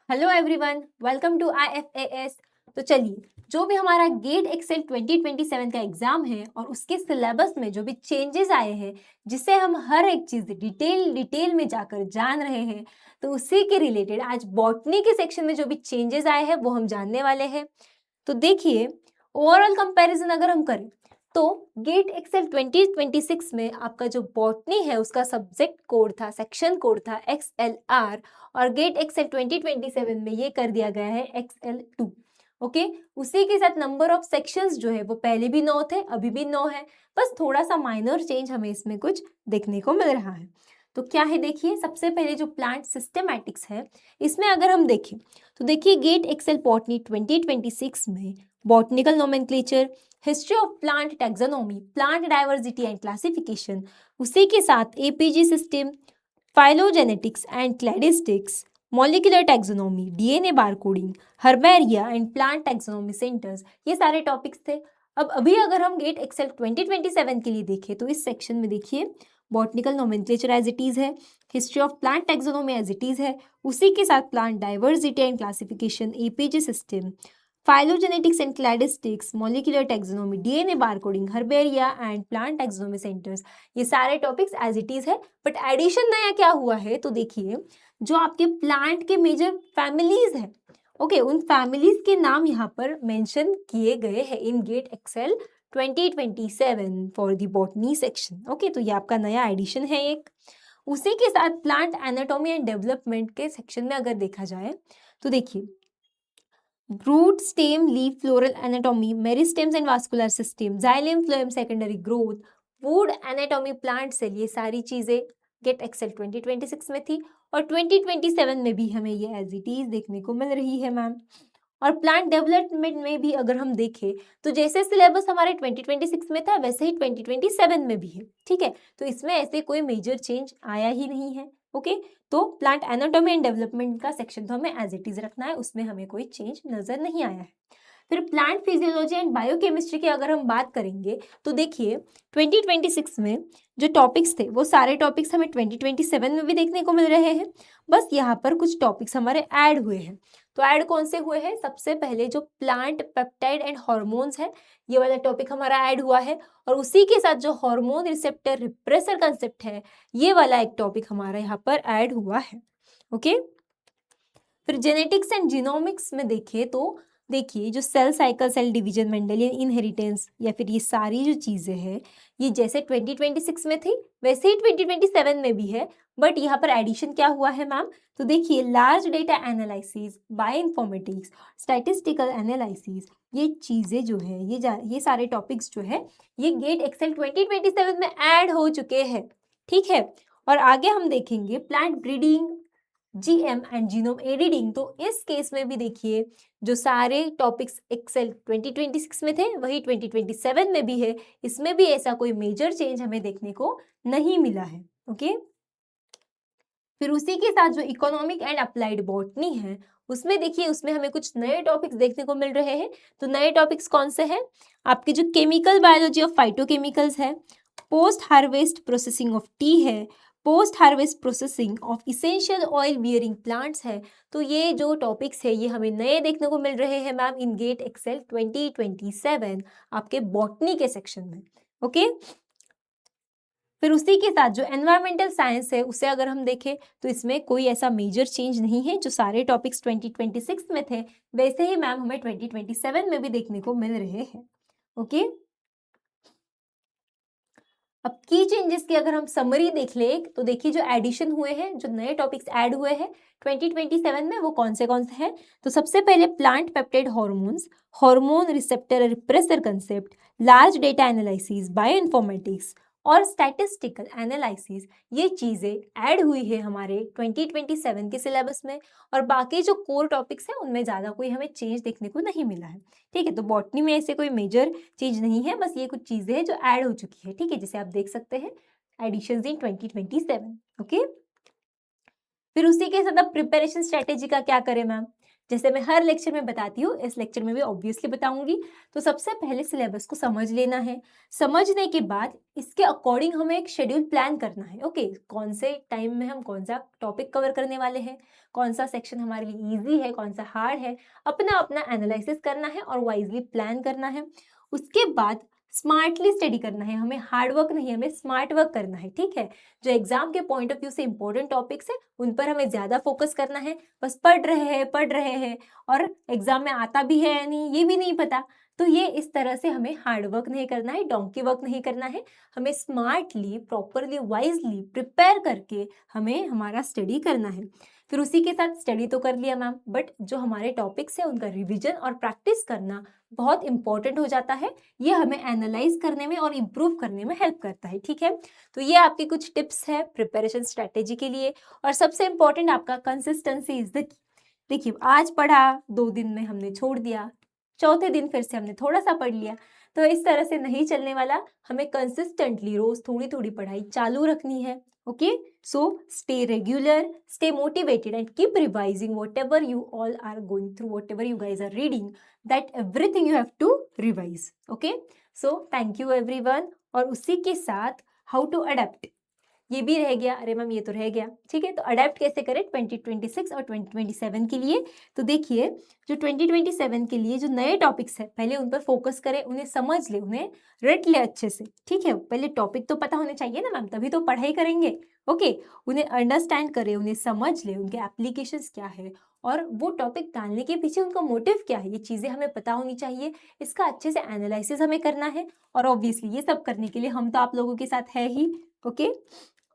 Hello everyone, welcome to IFAS। तो चलिए, जो भी हमारा गेट एक्सेल 2027 का एग्जाम है और उसके सिलेबस में जो भी चेंजेस आए हैं, जिससे हम हर एक चीज डिटेल में जाकर जान रहे हैं, तो उसी के रिलेटेड आज बॉटनी के सेक्शन में जो भी चेंजेस आए हैं वो हम जानने वाले हैं। तो देखिए, ओवरऑल कंपैरिजन अगर हम करें तो गेट एक्सेल 2026 में आपका जो बॉटनी है उसका सब्जेक्ट कोड था, सेक्शन कोड था XLR, और गेट एक्सेल 2027 में ये कर दिया गया है XL2। ओके, उसी के साथ नंबर ऑफ सेक्शंस जो है वो पहले भी 9 थे, अभी भी 9 है। बस थोड़ा सा माइनर चेंज हमें इसमें कुछ देखने को मिल रहा है। तो क्या है, देखिए, सबसे पहले जो प्लांट सिस्टमैटिक्स है, इसमें अगर हम देखें तो देखिए गेट एक्सेल बॉटनी 2026 में botanical nomenclature, history of plant taxonomy, plant diversity and classification, उसी के साथ APG system, phylogenetics and cladistics, molecular taxonomy, DNA barcoding, herbaria and plant taxonomy centres, ये सारे टॉपिक्स थे। अब अभी अगर हम गेट एक्सेल 2027 के लिए देखें तो इस सेक्शन में देखिए botanical nomenclature as it is है, history of plant taxonomy as it is है, उसी के साथ plant diversity and classification, APG system, phylogenetics and cladistics, molecular taxonomy, DNA barcoding, herbaria and plant taxonomy centres, ये सारे topics as it is है। But edition नया क्या हुआ है, तो देखिए जो आपके प्लांट के मेजर फैमिलीज हैं, ओके, उन फैमिलीज के नाम यहाँ पर मेंशन किए गए हैं in GATE Excel 2027 for the botany section. Okay, तो ये आपका नया एडिशन है एक। उसी के साथ प्लांट एनाटॉमी एंड डेवलपमेंट के सेक्शन में अगर देखा जाए तो देखिए root, stem, leaf, floral anatomy, meristems and vascular system, xylem, phloem, secondary growth, wood anatomy, plant cell, ये सारी चीजें गेट एक्सेल 2026 में थी और 2027 में भी हमें ये एज इट इज देखने को मिल रही है मैम। और प्लांट डेवलपमेंट में भी अगर हम देखें तो जैसे सिलेबस हमारे 2026 में था वैसे ही 2027 में भी है, ठीक है। तो इसमें ऐसे कोई मेजर चेंज आया ही नहीं है। ओके, तो प्लांट एनाटॉमी एंड डेवलपमेंट का सेक्शन तो हमें एज इट इज रखना है, उसमें हमें कोई चेंज नजर नहीं आया है। फिर प्लांट फिजियोलॉजी एंड बायोकेमिस्ट्री की अगर हम बात करेंगे तो देखिए 2026 में जो टॉपिक्स थे वो सारे टॉपिक्स हमें 2027 में भी देखने को मिल रहे हैं। बस यहाँ पर कुछ टॉपिक्स हमारे ऐड हुए हैं। तो ऐड कौन से हुए हैं, सबसे पहले जो प्लांट पेप्टाइड एंड हॉर्मोन्स है, ये वाला टॉपिक हमारा ऐड हुआ है। और उसी के साथ जो हार्मोन रिसेप्टर रिप्रेसर कंसेप्ट है, ये वाला एक टॉपिक हमारा यहाँ पर ऐड हुआ है। ओके, फिर जेनेटिक्स एंड जीनोमिक्स में देखिए तो देखिए जो cell cycle, cell division, Mendelian inheritance, या फिर ये सारी जो चीज़ें हैं, ये जैसे 2026 में थी वैसे ही 2027 में भी है। बट यहाँ पर एडिशन क्या हुआ है मैम, तो देखिए large data analysis, bioinformatics, statistical analysis, ये चीज़ें जो है ये सारे टॉपिक्स जो है ये गेट एक्सेल 2027 में ऐड हो चुके हैं, ठीक है। और आगे हम देखेंगे plant breeding, GM and genome editing, तो इस केस में भी देखिए जो सारे टॉपिक्स एक्सेल 2026 में थे वही 2027 में भी है, इसमें भी ऐसा कोई मेजर चेंज हमें देखने को नहीं मिला है। ओके, फिर उसी के साथ जो इकोनॉमिक एंड अप्लाइड बॉटनी है उसमें देखिए उसमें हमें कुछ नए टॉपिक्स देखने को मिल रहे हैं। तो नए टॉपिक्स कौन से हैं, आपके जो केमिकल बायोलॉजी ऑफ फाइटोकेमिकल्स है, post harvest processing of tea है, post harvest processing of essential oil bearing plants है। तो ये जो टॉपिक्स है ये हमें नए देखने को मिल रहे हैं मैम इन गेट एक्सेल 2027 आपके बॉटनी के सेक्शन में। ओके, फिर उसी के साथ जो एनवायरमेंटल साइंस है उसे अगर हम देखें तो इसमें कोई ऐसा मेजर चेंज नहीं है, जो सारे टॉपिक्स 2026 में थे वैसे ही मैम हमें 2027 में भी देखने को मिल रहे हैं। ओके, अब की चेंजेस की अगर हम समरी देख ले तो देखिए जो एडिशन हुए हैं, जो नए टॉपिक्स ऐड हुए हैं 2027 में वो कौन से हैं। तो सबसे पहले plant peptide hormones, hormone receptor repressor concept, large data analysis, bioinformatics और स्टैटिस्टिकल एनालिसिस, ये चीज़ें ऐड हुई है हमारे 2027 के सिलेबस में। और बाकी जो कोर टॉपिक्स हैं उनमें ज़्यादा कोई हमें चेंज देखने को नहीं मिला है, ठीक है। तो बॉटनी में ऐसे कोई मेजर चीज नहीं है, बस ये कुछ चीजें हैं जो ऐड हो चुकी है, ठीक है, जिसे आप देख सकते हैं एडिशंस इन 2027। ओके, फिर उसी के साथ अब प्रिपरेशन स्ट्रेटेजी का क्या करें मैम, जैसे मैं हर लेक्चर में बताती हूँ, इस लेक्चर में भी ऑब्वियसली बताऊंगी। तो सबसे पहले सिलेबस को समझ लेना है। समझने के बाद इसके अकॉर्डिंग हमें एक शेड्यूल प्लान करना है। ओके, कौन से टाइम में हम कौन सा टॉपिक कवर करने वाले हैं, कौन सा सेक्शन हमारे लिए ईजी है, कौन सा हार्ड है, अपना अपना एनालिसिस करना है और वाइजली प्लान करना है। उसके बाद स्मार्टली स्टडी करना है, हमें हार्ड वर्क नहीं, हमें स्मार्ट वर्क करना है। ठीक है, जो एग्जाम के पॉइंट ऑफ व्यू से इंपॉर्टेंट टॉपिक्स है उन पर हमें ज्यादा फोकस करना है। बस पढ़ रहे हैं और एग्जाम में आता भी है या नहीं ये भी नहीं पता, तो ये इस तरह से हमें हार्ड वर्क नहीं करना है, डोंकी वर्क नहीं करना है। हमें स्मार्टली, प्रॉपरली, वाइजली प्रिपेयर करके हमें हमारा स्टडी करना है। फिर उसी के साथ स्टडी तो कर लिया मैम, बट जो हमारे टॉपिक्स है उनका रिवीजन और प्रैक्टिस करना बहुत इंपॉर्टेंट हो जाता है। ये हमें एनालाइज करने में और इम्प्रूव करने में हेल्प करता है। ठीक है, तो ये आपकी कुछ टिप्स है प्रिपरेशन स्ट्रेटेजी के लिए। और सबसे इंपॉर्टेंट आपका कंसिस्टेंसी इज द की। देखिए, आज पढ़ा, 2 दिन में हमने छोड़ दिया, चौथे दिन फिर से हमने थोड़ा सा पढ़ लिया, तो इस तरह से नहीं चलने वाला। हमें कंसिस्टेंटली रोज थोड़ी थोड़ी पढ़ाई चालू रखनी है। Okay, so stay regular, stay motivated and keep revising whatever you all are going through, whatever you guys are reading, that everything you have to revise. Okay, so thank you everyone। और उसी के साथ how to adapt, ये भी रह गया। अरे ma'am ये तो रह गया, ठीक है, तो अडेप्ट कैसे करें 2026 और 2027 के लिए। तो देखिए, जो 2027 के लिए जो नए टॉपिक्स है पहले उन पर फोकस करें, उन्हें समझ ले, उन्हें रट ले अच्छे से। ठीक है, पहले टॉपिक तो पता होने चाहिए ना मैम, तभी तो पढ़ाई करेंगे। ओके, उन्हें अंडरस्टैंड करें, उन्हें समझ ले, उनके एप्लीकेशंस क्या है और वो टॉपिक डालने के पीछे उनका मोटिव क्या है, ये चीज़ें हमें पता होनी चाहिए। इसका अच्छे से एनालिसिस हमें करना है और ऑब्वियसली ये सब करने के लिए हम तो आप लोगों के साथ है ही। ओके,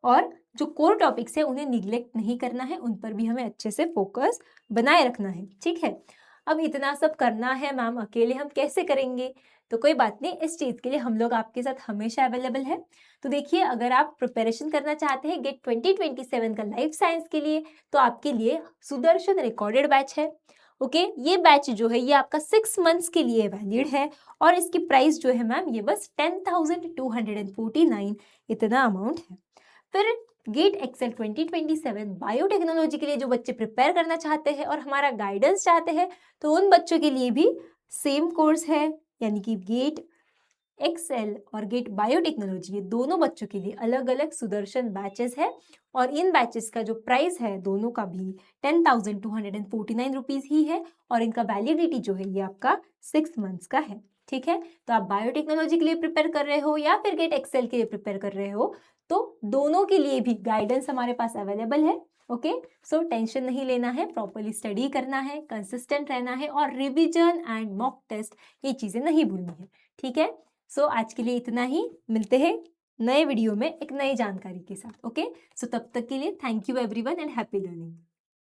और जो कोर टॉपिक्स है उन्हें निग्लेक्ट नहीं करना है, उन पर भी हमें अच्छे से फोकस बनाए रखना है। ठीक है, अब इतना सब करना है मैम, अकेले हम कैसे करेंगे? तो कोई बात नहीं, इस चीज़ के लिए हम लोग आपके साथ हमेशा अवेलेबल है। तो देखिए, अगर आप प्रिपरेशन करना चाहते हैं गेट 2027 का लाइफ साइंस के लिए, तो आपके लिए सुदर्शन रिकॉर्डेड बैच है। ओके, ये बैच जो है ये आपका 6 मंथ्स के लिए वैलिड है और इसकी प्राइस जो है मैम ये बस 10,249 इतना अमाउंट है। फिर गेट एक्सेल 2027 बायोटेक्नोलॉजी के लिए जो बच्चे प्रिपेयर करना चाहते हैं और हमारा गाइडेंस चाहते हैं, तो उन बच्चों के लिए भी सेम कोर्स है, यानी कि गेट एक्सेल और गेट बायोटेक्नोलॉजी, ये दोनों बच्चों के लिए अलग अलग सुदर्शन बैचेस है। और इन बैचेस का जो प्राइस है दोनों का भी 10,249 रुपीज़ ही है और इनका वैलिडिटी जो है ये आपका 6 मंथ्स का है। ठीक है, तो आप बायोटेक्नोलॉजी के लिए प्रिपेयर कर रहे हो या फिर गेट एक्सेल के लिए प्रिपेयर कर रहे हो, तो दोनों के लिए भी गाइडेंस हमारे पास अवेलेबल है। ओके, सो टेंशन नहीं लेना है, प्रॉपरली स्टडी करना है, कंसिस्टेंट रहना है और रिवीजन एंड मॉक टेस्ट ये चीज़ें नहीं भूलनी है। ठीक है, सो आज के लिए इतना ही, मिलते हैं नए वीडियो में एक नई जानकारी के साथ। ओके, सो तब तक के लिए thank you everyone and happy learning.